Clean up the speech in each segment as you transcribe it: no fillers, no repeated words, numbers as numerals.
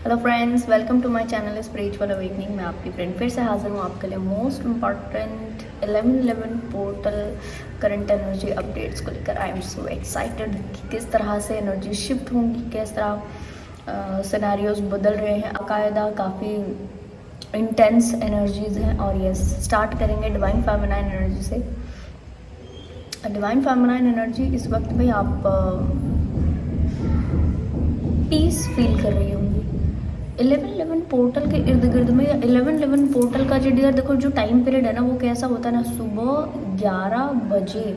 Hello friends, welcome to my channel spiritual awakening. मैं आपकी friend फिर से हाजिर हूँ आपके लिए most important 11/11 portal current energy updates को लेकर। आई एम सो एक्साइटेड कि किस तरह से एनर्जी शिफ्ट होंगी, किस तरह सिनेरियोज बदल रहे हैं। बाकायदा काफ़ी इंटेंस एनर्जीज हैं। और यस, स्टार्ट करेंगे डिवाइन फेमिनाइन एनर्जी से। डिवाइन फेमिनाइन एनर्जी इस वक्त में आप पीस फील कर रही होंगी 11/11 पोर्टल के इर्द गिर्द में। 11/11 पोर्टल का जो देखो जो टाइम पीरियड है ना, वो कैसा होता है ना, सुबह 11 बजे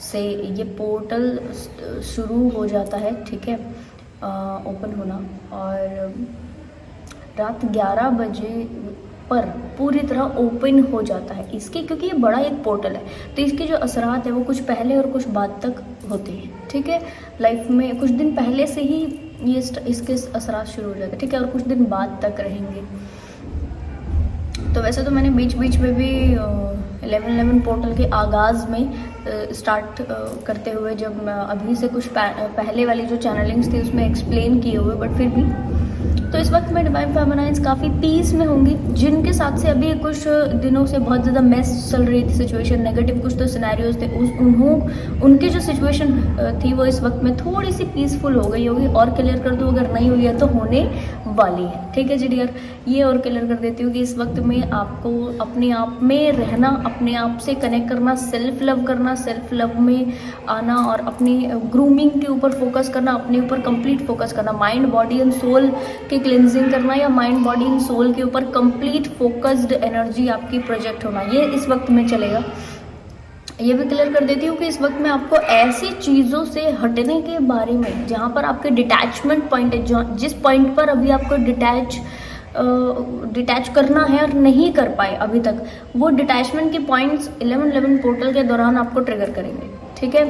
से ये पोर्टल शुरू हो जाता है, ठीक है, ओपन होना, और रात 11 बजे पर पूरी तरह ओपन हो जाता है इसके, क्योंकि ये बड़ा एक पोर्टल है। तो इसके जो असरात है वो कुछ पहले और कुछ बाद तक होते हैं, ठीक है। लाइफ में कुछ दिन पहले से ही ये इसके असरात शुरू हो जाते हैं, ठीक है, और कुछ दिन बाद तक रहेंगे। तो वैसे तो मैंने बीच बीच में भी 11/11 पोर्टल के आगाज़ में स्टार्ट करते हुए, जब अभी से कुछ पहले वाली जो चैनलिंग्स थी उसमें एक्सप्लेन किए हुए, बट फिर भी तो इस वक्त में डिवाइन फेमिनाइन्स काफ़ी पीस में होंगी, जिनके साथ से अभी कुछ दिनों से बहुत ज़्यादा मेस चल रही थी, सिचुएशन नेगेटिव कुछ तो सिनेरियोज थे, उनकी जो सिचुएशन थी वो इस वक्त में थोड़ी सी पीसफुल हो गई होगी। और क्लियर कर दूँ, अगर नहीं हुई है तो होने वाली है, ठीक है जी डियर। ये और क्लियर कर देती हूँ कि इस वक्त में आपको अपने आप में रहना, अपने आप से कनेक्ट करना, सेल्फ लव करना, सेल्फ लव में आना, और अपनी ग्रूमिंग के ऊपर फोकस करना, अपने ऊपर कंप्लीट फोकस करना, माइंड बॉडी एंड सोल के क्लिनजिंग करना, या माइंड बॉडी एंड सोल के ऊपर कंप्लीट फोकस्ड एनर्जी आपकी प्रोजेक्ट होना, ये इस वक्त में चलेगा। ये भी क्लियर कर देती हूँ कि इस वक्त में आपको ऐसी चीज़ों से हटने के बारे में जहाँ पर आपके डिटैचमेंट पॉइंट है, जिस पॉइंट पर अभी आपको डिटैच करना है और नहीं कर पाए अभी तक, वो डिटैचमेंट के पॉइंट्स 11/11 पोर्टल के दौरान आपको ट्रिगर करेंगे, ठीक है।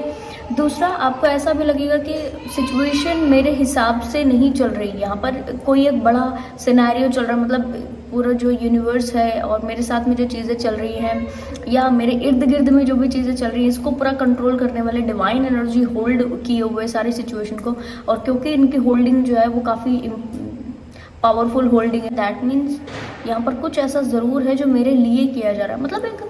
दूसरा, आपको ऐसा भी लगेगा कि सिचुएशन मेरे हिसाब से नहीं चल रही, यहाँ पर कोई एक बड़ा सिनेरियो चल रहा है, मतलब पूरा जो यूनिवर्स है और मेरे साथ में जो चीज़ें चल रही हैं, या मेरे इर्द गिर्द में जो भी चीज़ें चल रही हैं, इसको पूरा कंट्रोल करने वाले डिवाइन एनर्जी होल्ड किए हुए सारी सिचुएशन को। और क्योंकि इनकी होल्डिंग जो है वो काफ़ी पावरफुल होल्डिंग है, दैट मीन्स यहाँ पर कुछ ऐसा ज़रूर है जो मेरे लिए किया जा रहा है। मतलब एक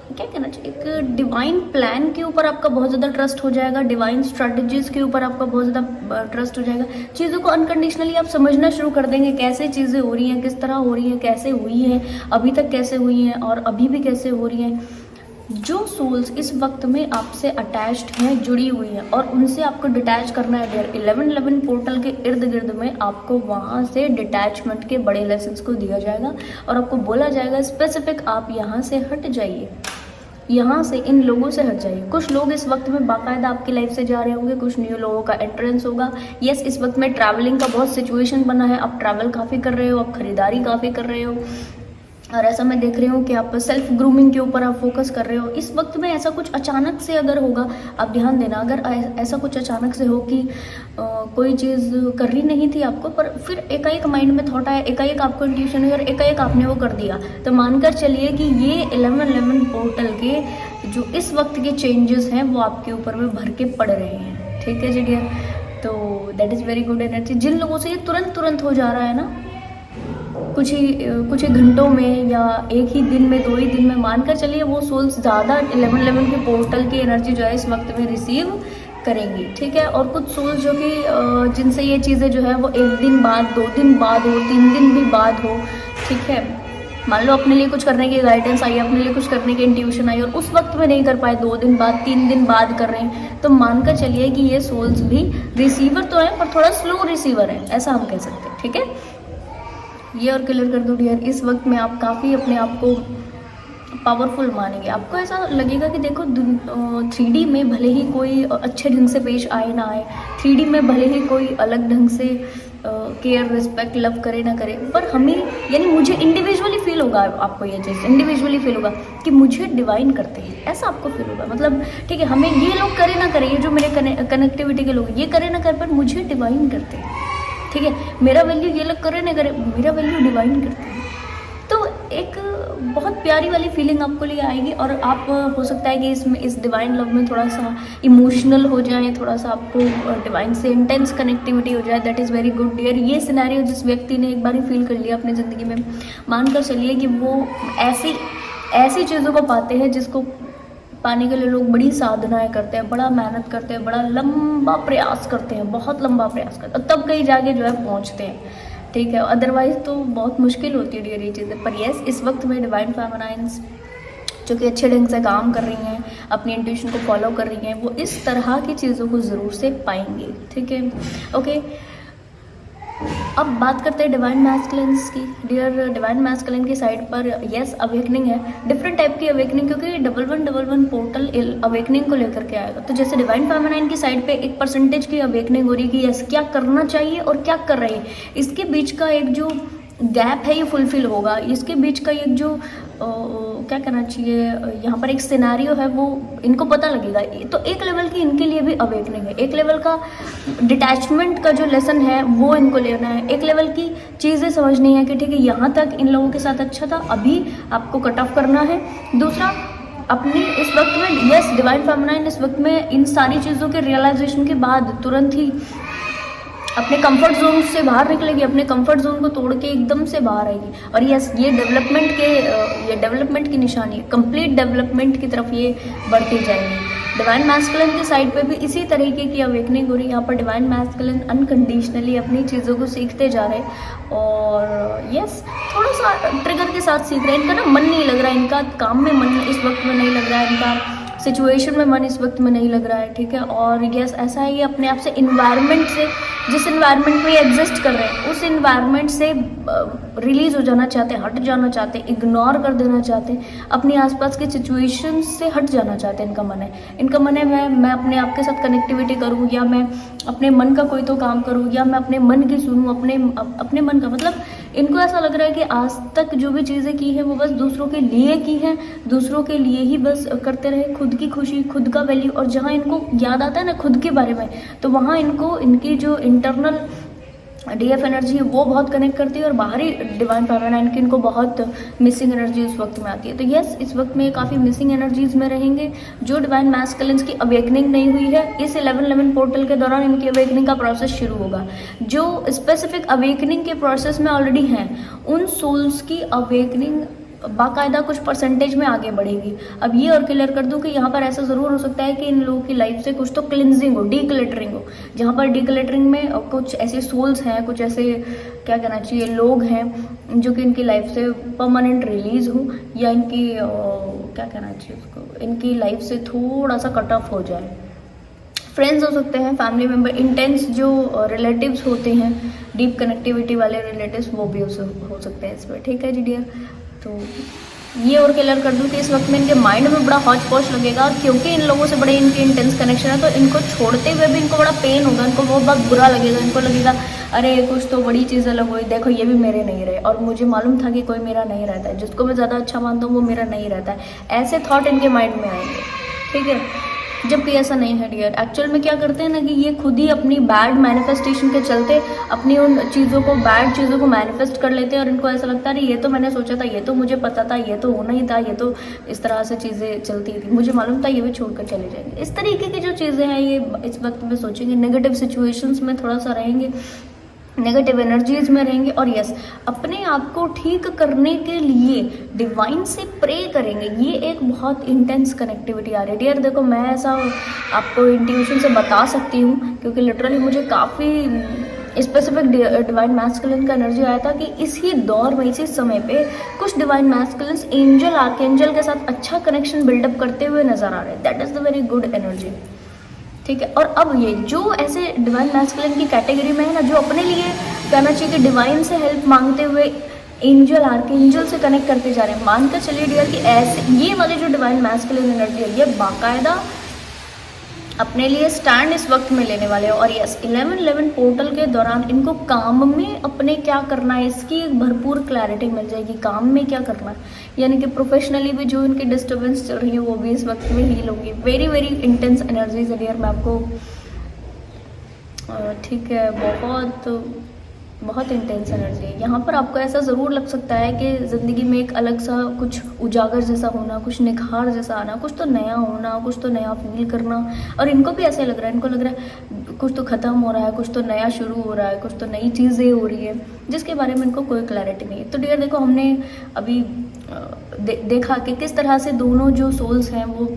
क्या कहना चाहिए, एक डिवाइन प्लान के ऊपर आपका बहुत ज़्यादा ट्रस्ट हो जाएगा, डिवाइन स्ट्रेटजीज के ऊपर आपका बहुत ज़्यादा ट्रस्ट हो जाएगा। चीज़ों को अनकंडीशनली आप समझना शुरू कर देंगे, कैसे चीज़ें हो रही हैं, किस तरह हो रही हैं, कैसे हुई हैं, अभी तक कैसे हुई हैं और अभी भी कैसे हो रही हैं। जो सोल्स इस वक्त में आपसे अटैच्ड हैं, जुड़ी हुई हैं, और उनसे आपको डिटैच करना है, 11/11 पोर्टल के इर्द गिर्द में आपको वहाँ से डिटैचमेंट के बड़े लेसन्स को दिया जाएगा, और आपको बोला जाएगा स्पेसिफिक आप यहाँ से हट जाइए, यहाँ से इन लोगों से हट जाइए। कुछ लोग इस वक्त में बाकायदा आपकी लाइफ से जा रहे होंगे, कुछ न्यू लोगों का एंट्रेंस होगा। यस, इस वक्त में ट्रैवलिंग का बहुत सिचुएशन बना है, आप ट्रैवल काफ़ी कर रहे हो, आप खरीदारी काफ़ी कर रहे हो, और ऐसा मैं देख रही हूँ कि आप सेल्फ ग्रूमिंग के ऊपर आप फोकस कर रहे हो। इस वक्त में ऐसा कुछ अचानक से अगर होगा, आप ध्यान देना, अगर ऐसा कुछ अचानक से हो कि कोई चीज़ करनी नहीं थी आपको, पर फिर एकाएक माइंड में थॉट आया, एकाएक आपको इंट्यूशन हुई और एकाएक आपने वो कर दिया, तो मानकर चलिए कि ये 11/11 पोर्टल के जो इस वक्त के चेंजेस हैं वो आपके ऊपर में भर के पड़ रहे हैं, ठीक है जी डियर। तो that is very good energy. जिन लोगों से ये तुरंत हो जा रहा है ना, कुछ ही घंटों में या एक ही दिन में, 2 ही दिन में, मानकर चलिए वो सोल्स ज़्यादा 11/11 के पोर्टल की एनर्जी जो है इस वक्त में रिसीव करेंगी, ठीक है। और कुछ सोल्स जो कि जिनसे ये चीज़ें जो है वो 1 दिन बाद, 2 दिन बाद हो, 3 दिन भी बाद हो, ठीक है। मान लो अपने लिए कुछ करने की गाइडेंस आई, अपने लिए कुछ करने की इंट्यूशन आई, और उस वक्त में नहीं कर पाए, 2 दिन बाद, 3 दिन बाद कर रहे हैं, तो मानकर चलिए कि ये सोल्स भी रिसीवर तो है, पर थोड़ा स्लो रिसीवर है, ऐसा हम कह सकते हैं, ठीक है। ये और क्लियर कर दूँ डियर, इस वक्त में आप काफ़ी अपने आप को पावरफुल मानेंगे। आपको ऐसा लगेगा कि देखो 3D में भले ही कोई अच्छे ढंग से पेश आए ना आए, 3D में भले ही कोई अलग ढंग से केयर, रिस्पेक्ट, लव करे ना करे, पर हमें, यानी मुझे इंडिविजुअली फील होगा, आपको ये चीज़ इंडिविजुअली फील होगा कि मुझे डिवाइन करते हैं, ऐसा आपको फील होगा। मतलब ठीक है, हमें ये लोग करे ना करे, ये जो मेरे कनेक्टिविटी के लोग ये करे ना करे, पर मुझे डिवाइन करते हैं, ठीक है। मेरा वैल्यू ये लोग करे ना करे, मेरा वैल्यू डिवाइन करते हैं। तो एक बहुत प्यारी वाली फीलिंग आपको लिए आएगी, और आप हो सकता है कि इसमें इस डिवाइन लव में थोड़ा सा इमोशनल हो जाए, थोड़ा सा आपको डिवाइन से इंटेंस कनेक्टिविटी हो जाए। That is very good dear. ये सिनेरियो जिस व्यक्ति ने एक बार ही फील कर लिया अपनी ज़िंदगी में, मानकर चलिए कि वो ऐसी चीज़ों को पाते हैं जिसको पाने के लिए लोग बड़ी साधनाएं करते हैं, बड़ा मेहनत करते हैं, बड़ा लंबा प्रयास करते हैं, बहुत लंबा प्रयास करते हैं, तब कहीं जाके जो है पहुंचते हैं। ठीक है, अदरवाइज तो बहुत मुश्किल होती है डियर ये चीज़ें। पर यस, इस वक्त में डिवाइन फेमिनाइन्स जो कि अच्छे ढंग से काम कर रही हैं, अपनी इंट्यूशन को फॉलो कर रही हैं, वो इस तरह की चीज़ों को ज़रूर से पाएंगी। ठीक है, ओके। अब बात करते हैं डिवाइन मैस्कुलिन्स की। डियर, डिवाइन मैस्कुलिन की साइड पर यस अवेकनिंग है, डिफरेंट टाइप की अवेकनिंग, क्योंकि 1111 पोर्टल अवेकनिंग को लेकर के आएगा। तो जैसे डिवाइन फेमिनाइन की साइड पे 1% की अवेकनिंग हो रही है कि यस क्या करना चाहिए और क्या कर रहे हैं, इसके बीच का एक जो गैप है ये फुलफिल होगा। इसके बीच का एक जो क्या करना चाहिए, यहाँ पर एक सिनेरियो है वो इनको पता लगेगा। तो एक लेवल की इनके लिए भी अवेकनिंग है, एक लेवल का डिटैचमेंट का जो लेसन है वो इनको लेना है, एक लेवल की चीज़ें समझनी है कि ठीक है यहाँ तक इन लोगों के साथ अच्छा था, अभी आपको कट ऑफ करना है। दूसरा, अपनी इस वक्त में यस डिवाइन फेमिनाइन इस वक्त में इन सारी चीज़ों के रियलाइजेशन के बाद तुरंत ही अपने कंफर्ट जोन से बाहर निकलेगी, अपने कंफर्ट जोन को तोड़ के एकदम से बाहर आएगी। और यस, ये डेवलपमेंट की निशानी है, कंप्लीट डेवलपमेंट की तरफ ये बढ़ती जाएगी। डिवाइन मैस्कुलिन की साइड पे भी इसी तरीके की अवेकनिंग हो रही है। यहाँ पर डिवाइन मैस्कुलिन अनकंडीशनली अपनी चीज़ों को सीखते जा रहे हैं, और यस थोड़ा सा ट्रिगर के साथ सीख रहे हैं। इनका ना मन नहीं लग रहा है, इनका काम में मन इस वक्त में नहीं लग रहा है, इनका सिचुएशन में मन इस वक्त में नहीं लग रहा है। ठीक है, और यस ऐसा है, ये अपने आप से इन्वायरमेंट से, जिस इन्वायरमेंट में ये एग्जिस्ट कर रहे हैं उस इन्वायरमेंट से रिलीज हो जाना चाहते हैं, हट जाना चाहते हैं, इग्नोर कर देना चाहते हैं, अपनी आसपास के सिचुएशन से हट जाना चाहते हैं। इनका मन है मैं अपने आप के साथ कनेक्टिविटी करूँ, या मैं अपने मन का कोई तो काम करूँ, या मैं अपने मन की सुनूँ, अपने मन का मतलब इनको ऐसा लग रहा है कि आज तक जो भी चीज़ें की हैं वो बस दूसरों के लिए की हैं, दूसरों के लिए ही बस करते रहे, खुद की खुशी, खुद का वैल्यू। और जहाँ इनको याद आता है ना खुद के बारे में, तो वहाँ इनको इनकी जो इंटरनल डीएफ एनर्जी है वो बहुत कनेक्ट करती है, और बाहरी डिवाइन फेमिनाइन की इनको बहुत मिसिंग एनर्जी उस वक्त में आती है। तो यस, इस वक्त में काफ़ी मिसिंग एनर्जीज में रहेंगे। जो डिवाइन मैस्कुलिन्स की अवेकनिंग नहीं हुई है, इस 1111 पोर्टल के दौरान इनकी अवेकनिंग का प्रोसेस शुरू होगा। जो स्पेसिफिक अवेकनिंग के प्रोसेस में ऑलरेडी हैं, उन सोल्स की अवेकनिंग बाकायदा कुछ परसेंटेज में आगे बढ़ेगी। अब ये और क्लियर कर दूं कि यहाँ पर ऐसा ज़रूर हो सकता है कि इन लोगों की लाइफ से कुछ तो क्लिनजिंग हो, डीक्लटरिंग हो, जहाँ पर डीक्लटरिंग में कुछ ऐसे सोल्स हैं, कुछ ऐसे क्या कहना चाहिए लोग हैं जो कि इनकी लाइफ से परमानेंट रिलीज हो, या इनकी क्या कहना चाहिए उसको, इनकी लाइफ से थोड़ा सा कट ऑफ हो जाए। फ्रेंड्स हो सकते हैं, फैमिली मेम्बर, इंटेंस जो रिलेटिव्स होते हैं, डीप कनेक्टिविटी वाले रिलेटिव्स, वो भी हो सकते हैं इसमें। ठीक है जी डियर, तो ये और क्लियर कर दूँ कि इस वक्त में इनके माइंड में बड़ा हौच पौच लगेगा, और क्योंकि इन लोगों से बड़े इनके इंटेंस कनेक्शन है, तो इनको छोड़ते हुए भी इनको बड़ा पेन होगा, इनको बहुत बुरा लगेगा। इनको लगेगा अरे कुछ तो बड़ी चीज़ अलग हुई, देखो ये भी मेरे नहीं रहे, और मुझे मालूम था कि कोई मेरा नहीं रहता है, जिसको मैं ज़्यादा अच्छा मानता हूँ वो मेरा नहीं रहता है। ऐसे थॉट इनके माइंड में आएंगे। ठीक है, जबकि ऐसा नहीं है डियर। एक्चुअल में क्या करते हैं ना कि ये खुद ही अपनी बैड मैनिफेस्टेशन के चलते अपनी उन चीज़ों को, बैड चीज़ों को मैनिफेस्ट कर लेते हैं, और इनको ऐसा लगता है ये तो मैंने सोचा था, ये तो मुझे पता था, ये तो होना ही था, ये तो इस तरह से चीज़ें चलती थी, मुझे मालूम था, ये भी छोड़कर चले जाएंगे। इस तरीके की जो चीज़ें हैं ये इस वक्त में सोचेंगे, नेगेटिव सिचुएशंस में थोड़ा सा रहेंगे, नेगेटिव एनर्जीज में रहेंगे, और यस अपने आप को ठीक करने के लिए डिवाइन से प्रे करेंगे। ये एक बहुत इंटेंस कनेक्टिविटी आ रही है डियर। देखो, मैं ऐसा आपको इंट्यूशन से बता सकती हूँ क्योंकि लिटरली मुझे काफ़ी स्पेसिफिक डिवाइन मैस्कुलिन का एनर्जी आया था कि इसी दौर में, इसी समय पे कुछ डिवाइन मैस्कुलिन्स एंजल, आर्कएंजल के साथ अच्छा कनेक्शन बिल्डअप करते हुए नजर आ रहे हैं। That is the very good energy. ठीक है, और अब ये जो ऐसे डिवाइन मैस्कुलिन की कैटेगरी में है ना, जो अपने लिए कहना चाहिए कि डिवाइन से हेल्प मांगते हुए एंजल, आर्कएंजल से कनेक्ट करते जा रहे हैं, मानकर चलिए डियर कि ऐसे ये वाले जो डिवाइन मैस्कुलिन एनर्जी है ये बाकायदा अपने लिए स्टैंड इस वक्त में लेने वाले हैं। और यस 1111 पोर्टल के दौरान इनको काम में अपने क्या करना है इसकी एक भरपूर क्लैरिटी मिल जाएगी, काम में क्या करना है, यानी कि प्रोफेशनली भी जो इनकी डिस्टर्बेंस चल रही है वो भी इस वक्त में हील होगी। वेरी वेरी इंटेंस एनर्जीज है डियर, मैं आपको ठीक है बहुत बहुत इंटेंस एनर्जी है यहाँ पर। आपको ऐसा ज़रूर लग सकता है कि ज़िंदगी में एक अलग सा कुछ उजागर जैसा होना, कुछ निखार जैसा आना, कुछ तो नया होना, कुछ तो नया फील करना। और इनको भी ऐसे लग रहा है, इनको लग रहा है कुछ तो ख़त्म हो रहा है, कुछ तो नया शुरू हो रहा है, कुछ तो नई चीज़ें हो रही है, जिसके बारे में इनको कोई क्लैरिटी नहीं है। तो डियर देखो, हमने अभी देखा कि किस तरह से दोनों जो सोल्स हैं वो,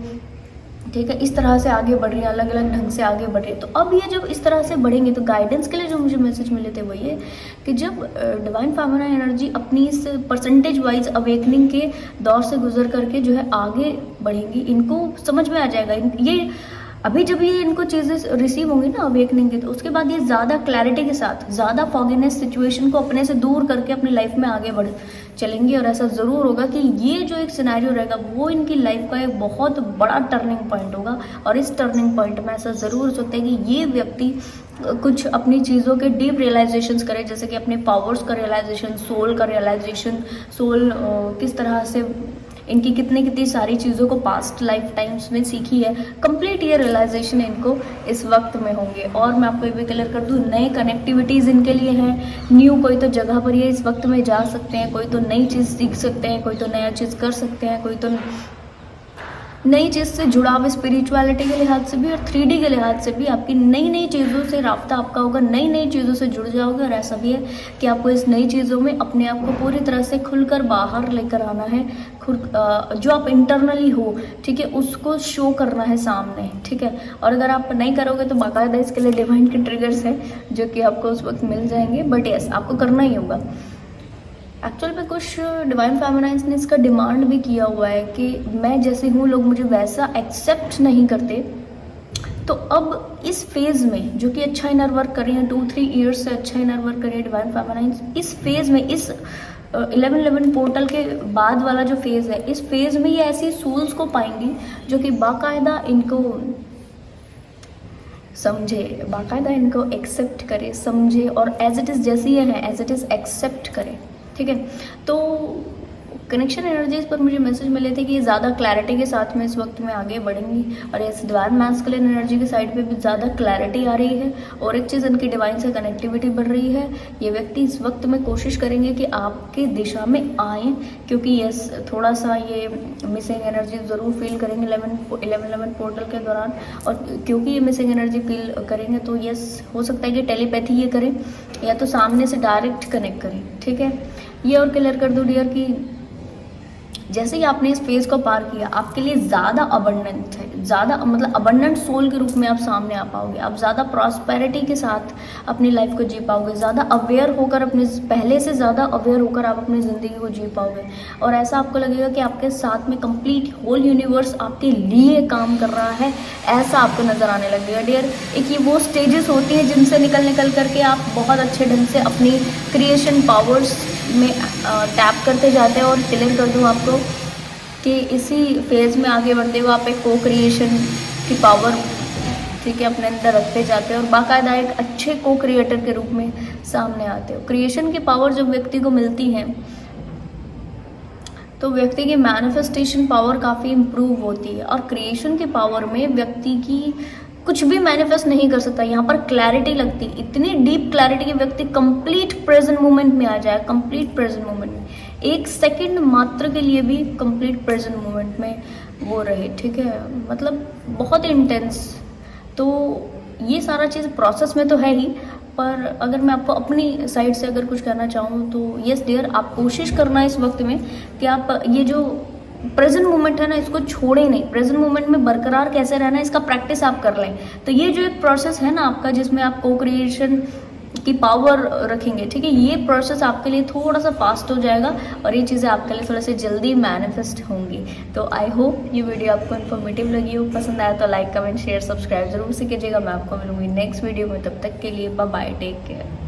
ठीक है, इस तरह से आगे बढ़ रही है, अलग अलग ढंग से आगे बढ़ रही है। तो अब ये जब इस तरह से बढ़ेंगे तो गाइडेंस के लिए जो मुझे मैसेज मिले थे वो ये कि जब डिवाइन फेमिनिन एनर्जी अपनी इस परसेंटेज वाइज अवेकनिंग के दौर से गुजर करके जो है आगे बढ़ेंगी, इनको समझ में आ जाएगा। ये अभी जब ये इनको चीज़ें रिसीव होंगी ना अवेकनिंग की, तो उसके बाद ये ज़्यादा क्लैरिटी के साथ, ज़्यादा फॉगीनेस सिचुएशन को अपने से दूर करके अपनी लाइफ में आगे बढ़ चलेंगे। और ऐसा ज़रूर होगा कि ये जो एक सिनेरियो रहेगा वो इनकी लाइफ का एक बहुत बड़ा टर्निंग पॉइंट होगा। और इस टर्निंग पॉइंट में ऐसा ज़रूर हो सकता है कि ये व्यक्ति कुछ अपनी चीज़ों के डीप रियलाइजेशंस करे, जैसे कि अपने पावर्स का रियलाइजेशन, सोल का रियलाइजेशन, सोल किस तरह से इनकी कितनी सारी चीज़ों को पास्ट लाइफ टाइम्स में सीखी है, कंप्लीट ये रियलाइजेशन इनको इस वक्त में होंगे। और मैं आपको ये भी क्लियर कर दूँ, नए कनेक्टिविटीज़ इनके लिए हैं, न्यू कोई तो जगह पर ये इस वक्त में जा सकते हैं, कोई तो नई चीज़ सीख सकते हैं, कोई तो नया चीज़ कर सकते हैं, कोई तो नई चीज़ से जुड़ाव स्पिरिचुअलिटी के लिहाज से भी और 3D के लिहाज से भी आपकी नई चीज़ों से राब्ता आपका होगा, नई चीज़ों से जुड़ जाओगे। और ऐसा भी है कि आपको इस नई चीज़ों में अपने आप को पूरी तरह से खुलकर बाहर लेकर आना है, जो आप इंटरनली हो, ठीक है, उसको शो करना है सामने, ठीक है। और अगर आप नहीं करोगे तो बाकायदा इसके लिए डिवाइन के ट्रिगर्स हैं जो कि आपको उस वक्त मिल जाएंगे। बट यस, आपको करना ही होगा। एक्चुअल में कुछ डिवाइन फेमिनाइंस ने इसका डिमांड भी किया हुआ है कि मैं जैसे हूँ, लोग मुझे वैसा एक्सेप्ट नहीं करते। तो अब इस फेज़ में जो कि अच्छा इनर वर्क कर रही हैं, 2-3 ईयर्स से अच्छा इनर वर्क कर रही है डिवाइन फेमिनाइंस, इस फेज़ में, इस 11-11 पोर्टल के बाद वाला जो फेज़ है, इस फेज़ में ये ऐसी सोल्स को पाएंगी जो कि बाकायदा इनको समझे, बाकायदा इनको एक्सेप्ट करे, समझे और एज इट इज़ जैसी ये हैं एज इट इज़ एक्सेप्ट करे, ठीक है। तो कनेक्शन एनर्जीज पर मुझे मैसेज मिले थे कि ये ज़्यादा क्लैरिटी के साथ में इस वक्त में आगे बढ़ेंगी। और इस डिवाइन मैस्कुलिन एनर्जी की साइड पे भी ज़्यादा क्लैरिटी आ रही है। और एक चीज़, इनकी डिवाइन से कनेक्टिविटी बढ़ रही है। ये व्यक्ति इस वक्त में कोशिश करेंगे कि आपके दिशा में आएँ, क्योंकि यस, थोड़ा सा ये मिसिंग एनर्जी ज़रूर फील करेंगे 11-11 पोर्टल के दौरान। और क्योंकि ये मिसिंग एनर्जी फील करेंगे तो यस, हो सकता है कि टेलीपैथी ये करें या तो सामने से डायरेक्ट कनेक्ट करें, ठीक है। ये और क्लियर कर दो डियर कि जैसे ही आपने इस फेज़ को पार किया, आपके लिए ज़्यादा अबंडेंट है, ज़्यादा मतलब अबंडेंट सोल के रूप में आप सामने आ पाओगे। आप ज़्यादा प्रॉस्पेरिटी के साथ अपनी लाइफ को जी पाओगे, ज़्यादा अवेयर होकर, अपने पहले से ज़्यादा अवेयर होकर आप अपनी ज़िंदगी को जी पाओगे। और ऐसा आपको लगेगा कि आपके साथ में कंप्लीट होल यूनिवर्स आपके लिए काम कर रहा है, ऐसा आपको नज़र आने लगेगा डियर। एक ये वो स्टेजेस होती हैं जिनसे निकल करके आप बहुत अच्छे ढंग से अपनी क्रिएशन पावर्स में टैप करते जाते हैं। और क्लियर कर दूँ आपको कि इसी फेज़ में आगे बढ़ते हुए आप एक को क्रिएशन की पावर, ठीक है, अपने अंदर रखते जाते हैं और बाकायदा एक अच्छे को क्रिएटर के रूप में सामने आते हो। क्रिएशन की पावर जब व्यक्ति को मिलती है तो व्यक्ति की मैनिफेस्टेशन पावर काफ़ी इम्प्रूव होती है। और क्रिएशन की पावर में व्यक्ति की कुछ भी मैनिफेस्ट नहीं कर सकता। यहाँ पर क्लैरिटी लगती है, इतनी डीप क्लैरिटी कि व्यक्ति कंप्लीट प्रेजेंट मोमेंट में आ जाए, कंप्लीट प्रेजेंट मोमेंट में, एक सेकंड मात्र के लिए भी कंप्लीट प्रेजेंट मोमेंट में वो रहे, ठीक है, मतलब बहुत इंटेंस। तो ये सारा चीज़ प्रोसेस में तो है ही, पर अगर मैं आपको अपनी साइड से अगर कुछ कहना चाहूँ तो यस डियर, आप कोशिश करना इस वक्त में कि आप ये जो प्रेजेंट मोमेंट है ना, इसको छोड़े नहीं। प्रेजेंट मोमेंट में बरकरार कैसे रहना, इसका प्रैक्टिस आप कर लें। तो ये जो एक प्रोसेस है ना आपका, जिसमें आप को क्रिएशन की पावर रखेंगे, ठीक है, ये प्रोसेस आपके लिए थोड़ा सा फास्ट हो जाएगा और ये चीज़ें आपके लिए थोड़ा सा जल्दी मैनिफेस्ट होंगी। तो आई होप ये वीडियो आपको इन्फॉर्मेटिव लगी हो। पसंद आया तो लाइक, कमेंट, शेयर, सब्सक्राइब जरूर से कीजिएगा। मैं आपको मिलूंगी नेक्स्ट वीडियो में, तब तक के लिए बाय बाय, टेक केयर।